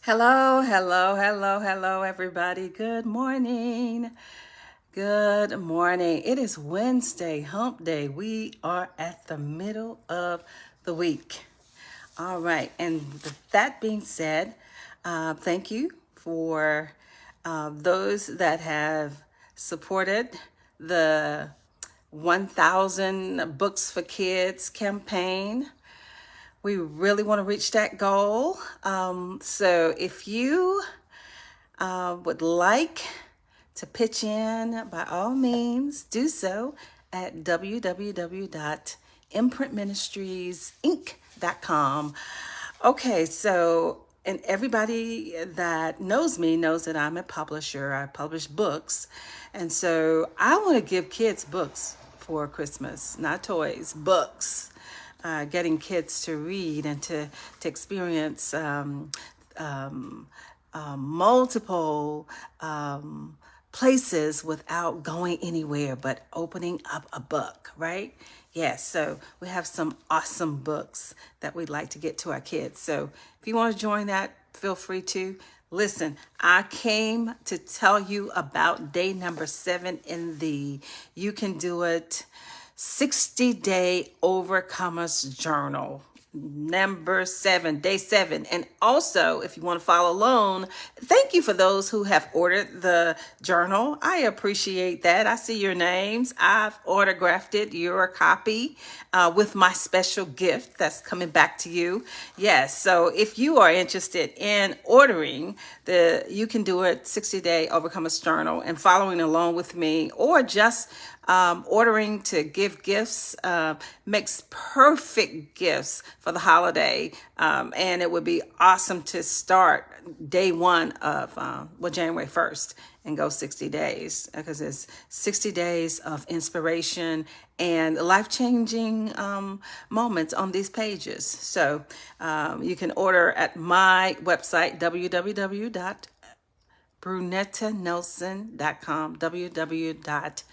Hello, hello, hello, hello, everybody. Good morning. Good morning. It is Wednesday, hump day. We are at the middle of the week. All right. And with that being said, thank you for those that have supported the 1,000 Books for Kids campaign. We really want to reach that goal. So if you would like to pitch in, by all means, do so at www.imprintministriesinc.com. Okay, so, and everybody that knows me knows that I'm a publisher. I publish books. And so I want to give kids books for Christmas, not toys, books. Getting kids to read and to experience multiple places without going anywhere but opening up a book, right? Yes, so we have some awesome books that we'd like to get to our kids. So if you want to join that, feel free to. Listen, I came to tell you about day number 7 in the You Can Do It 60-day Overcomers Journal. Number 7, day 7. And also, if you want to follow along, thank you for those who have ordered the journal. I appreciate that. I see your names. I've autographed it, your copy, with my special gift that's coming back to you. Yes, so if you are interested in ordering You Can Do It 60-day Overcomers Journal and following along with me, or just ordering to give gifts, makes perfect gifts for the holiday. And it would be awesome to start day 1 of, January 1st and go 60 days, because it's 60 days of inspiration and life-changing moments on these pages. So you can order at my website, www.brunettanelson.com, www.brunetta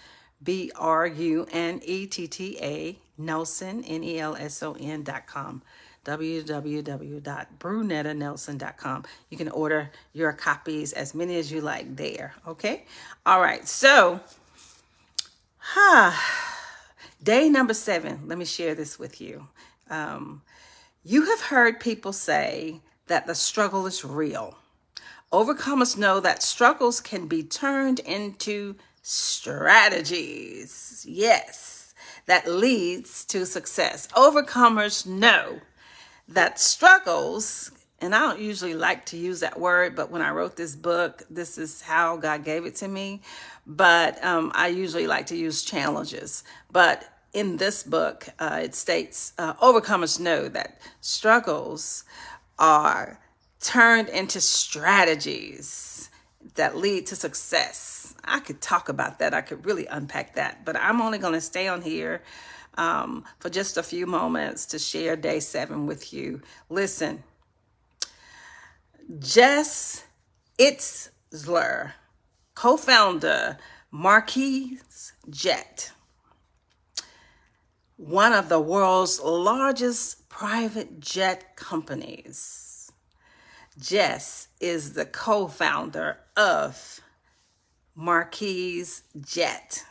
Nelson, Nelson.com, www.brunettanelson.com. You can order your copies, as many as you like there. Okay. All right. So, day number 7. Let me share this with you. You have heard people say that the struggle is real. Overcomers know that struggles can be turned into strategies. Yes, that leads to success. Overcomers know that struggles, and I don't usually like to use that word, but when I wrote this book, this is how God gave it to me. But I usually like to use challenges. But in this book, it states, overcomers know that struggles are turned into strategies that lead to success. I could talk about that. I could really unpack that, but I'm only going to stay on here for just a few moments to share day 7 with you. Listen, Jess Itzler, co-founder, Marquis Jet, one of the world's largest private jet companies. Jess is the co-founder of Marquis Jet.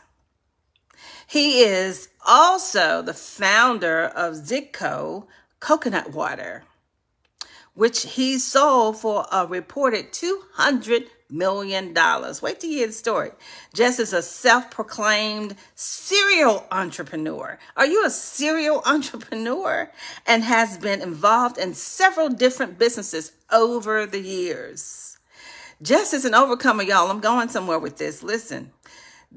He is also the founder of Zitco coconut water, which he sold for a reported $200 million. Wait till you hear the story. Jess is a self-proclaimed serial entrepreneur. Are you a serial entrepreneur? And has been involved in several different businesses over the years. Jess is an overcomer, y'all. I'm going somewhere with this. Listen,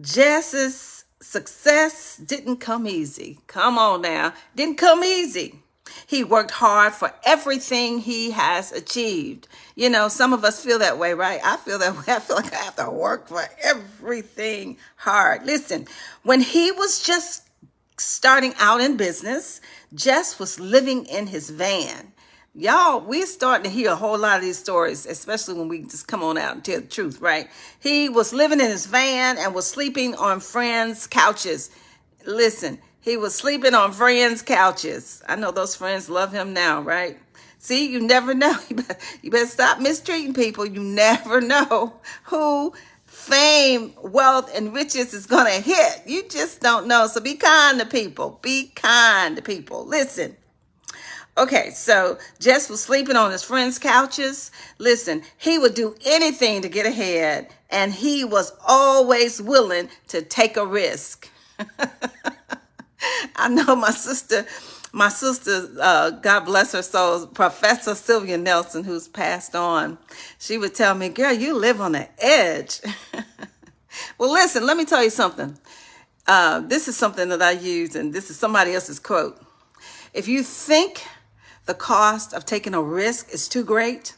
Jess's success didn't come easy. Come on now. Didn't come easy. He worked hard for everything he has achieved. You know, some of us feel that way, right? I feel that way. I feel like I have to work for everything hard. Listen, when he was just starting out in business, Jess was living in his van. Y'all, we're starting to hear a whole lot of these stories, especially when we just come on out and tell the truth, right? He was living in his van and was sleeping on friends' couches. Listen, he was sleeping on friends' couches. I know those friends love him now, right? See, you never know. You better stop mistreating people. You never know who fame, wealth, and riches is going to hit. You just don't know. So be kind to people. Be kind to people. Listen. Okay, so Jess was sleeping on his friends' couches. Listen, he would do anything to get ahead, and he was always willing to take a risk. I know my sister, God bless her soul, Professor Sylvia Nelson, who's passed on, she would tell me, girl, you live on the edge. Well, listen, let me tell you something. This is something that I use, and this is somebody else's quote. If you think the cost of taking a risk is too great,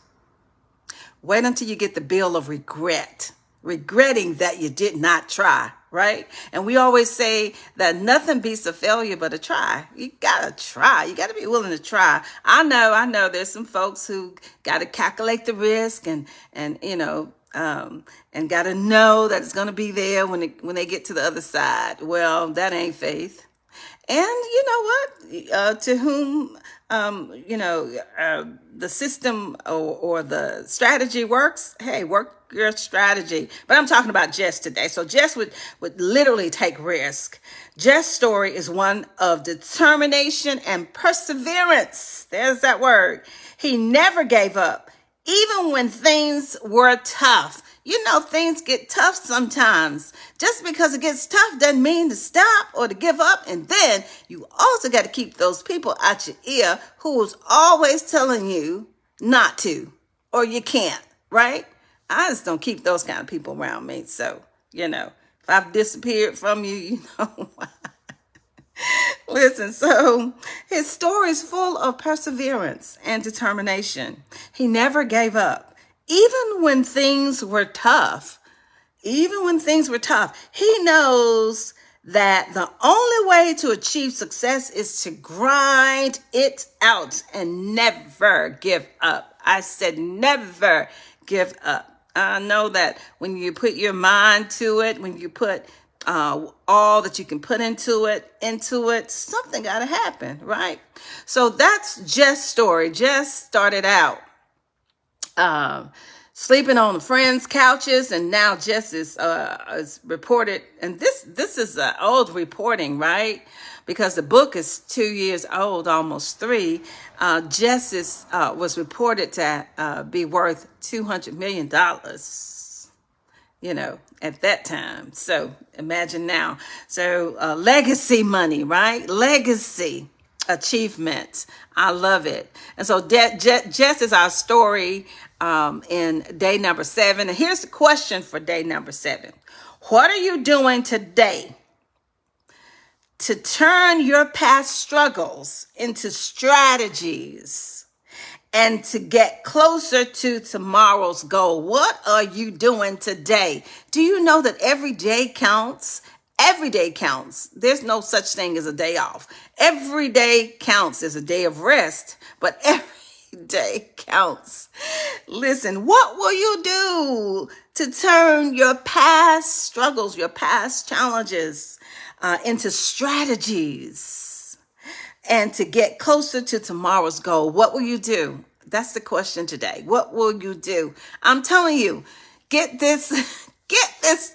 wait until you get the bill of regret, regretting that you did not try, right? And we always say that nothing beats a failure but a try. You gotta try. You gotta be willing to try. I know there's some folks who gotta calculate the risk and and gotta know that it's gonna be there when they get to the other side. Well, that ain't faith. And you know what? To whom the system or the strategy works, hey, work your strategy. But I'm talking about Jess today. So Jess would literally take risk. Jess' story is one of determination and perseverance. There's that word. He never gave up, even when things were tough. You know, things get tough sometimes. Just because it gets tough doesn't mean to stop or to give up. And then you also got to keep those people out your ear who's always telling you not to or you can't, right? I just don't keep those kind of people around me. So, if I've disappeared from you, you know why. Listen, so his story is full of perseverance and determination. He never gave up. Even when things were tough, he knows that the only way to achieve success is to grind it out and never give up. I said never give up. I know that when you put your mind to it, when you put all that you can put into it, something got to happen, right? So that's Jess' story. Jess started out sleeping on the friends' couches, and now Jess is reported, and this is old reporting, right? Because the book is 2 years old, almost 3. Jess was reported to be worth $200 million. At that time. So imagine now. So legacy money, right? Legacy achievement. I love it. And so Jess is our story in day number 7. And here's the question for day number 7. What are you doing today to turn your past struggles into strategies and to get closer to tomorrow's goal? What are you doing today? Do you know that every day counts? Every day counts. There's no such thing as a day off. Every day counts. There's a day of rest, but every day counts. Listen, what will you do to turn your past struggles, your past challenges into strategies? And to get closer to tomorrow's goal, what will you do? That's the question today. What will you do? I'm telling you, get this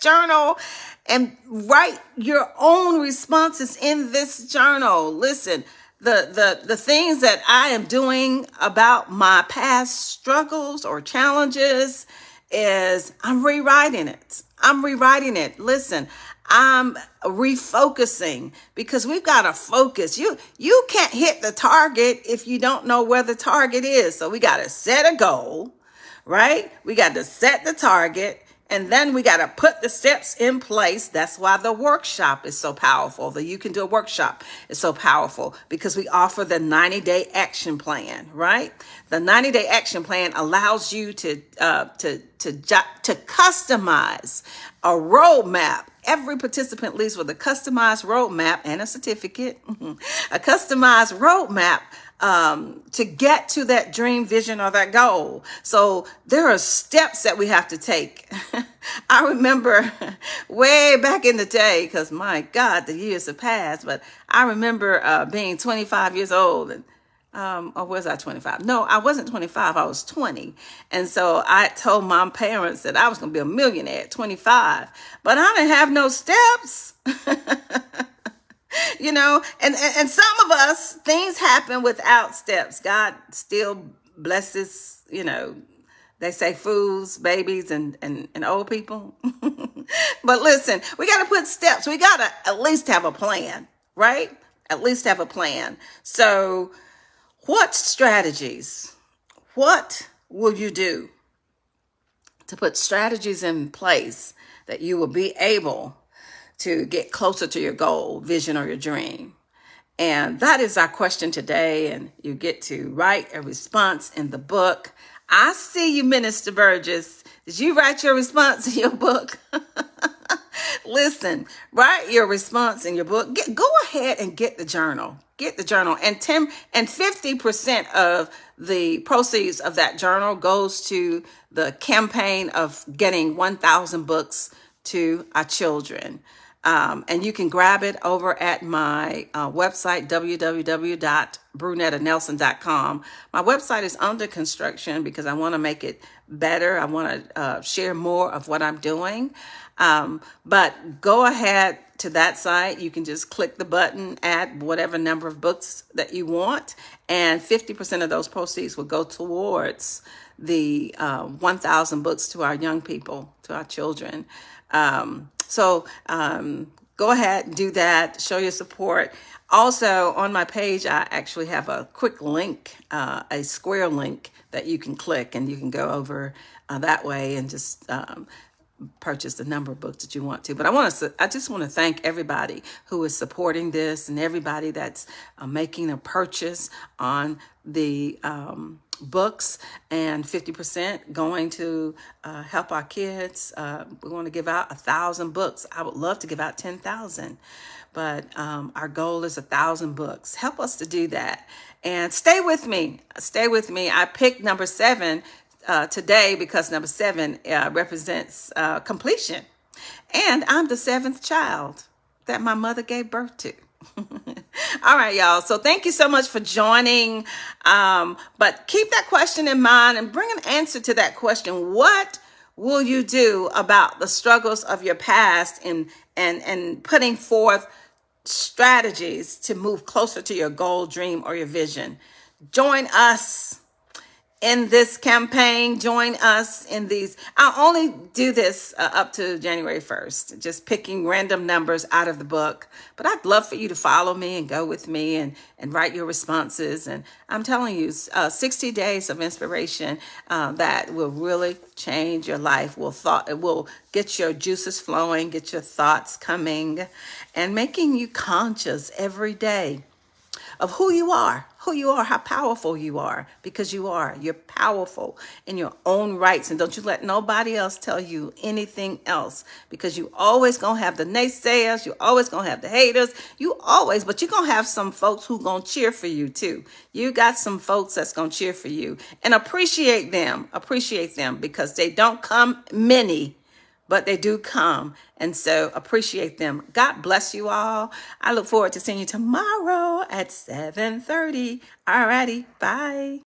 journal and write your own responses in this journal. Listen, the things that I am doing about my past struggles or challenges is I'm rewriting it. Listen, I'm refocusing because we've got to focus. You can't hit the target if you don't know where the target is. So we got to set a goal, right? We got to set the target, and then we got to put the steps in place. That's why the workshop is so powerful. The You Can Do a Workshop is so powerful because we offer the 90-day action plan, right? The 90-day action plan allows you to customize a roadmap. Every participant leaves with a customized roadmap and a certificate, a customized roadmap to get to that dream, vision, or that goal. So there are steps that we have to take. I remember way back in the day, because my God, the years have passed, but I remember being 25 years old and Or was I 25? No, I wasn't 25. I was 20. And so I told my parents that I was going to be a millionaire at 25, but I didn't have no steps. And some of us, things happen without steps. God still blesses, they say fools, babies, and old people. But listen, we got to put steps. We got to at least have a plan, right? At least have a plan. So what strategies, what will you do to put strategies in place that you will be able to get closer to your goal, vision, or your dream? And that is our question today. And you get to write a response in the book. I see you, Minister Burgess. Did you write your response in your book? Listen, write your response in your book. Go ahead and get the journal. Get the journal. And 50% of the proceeds of that journal goes to the campaign of getting 1,000 books to our children. And you can grab it over at my website, www.brunettanelson.com. My website is under construction because I want to make it better. I want to share more of what I'm doing. But go ahead to that site. You can just click the button, add whatever number of books that you want, and 50% of those proceeds will go towards the 1,000 books to our young people, to our children. So go ahead and do that. Show your support. Also, on my page, I actually have a quick link, a square link that you can click, and you can go over that way and just purchase the number of books that you want to. But I just want to thank everybody who is supporting this and everybody that's making a purchase on the books, and 50% going to help our kids. We want to give out 1,000 books. I would love to give out 10,000, but our goal is 1,000 books. Help us to do that. And stay with me. Stay with me. I picked number 7 today because number 7 represents completion. And I'm the 7th child that my mother gave birth to. All right, y'all. So thank you so much for joining. But keep that question in mind and bring an answer to that question. What will you do about the struggles of your past and putting forth strategies to move closer to your goal, dream, or your vision? Join us in this campaign. Join us in these. I'll only do this up to January 1st, just picking random numbers out of the book. But I'd love for you to follow me and go with me and write your responses. And I'm telling you, 60 days of inspiration that will really change your life. It will get your juices flowing, get your thoughts coming, and making you conscious every day of who you are, how powerful you are, because you're powerful in your own rights. And don't you let nobody else tell you anything else, because you always gonna have the naysayers, you always gonna have the haters, but you're gonna have some folks who gonna cheer for you too. You got some folks that's gonna cheer for you, and appreciate them because they don't come many, but they do come. And so appreciate them. God bless you all. I look forward to seeing you tomorrow at 7:30. All righty. Bye.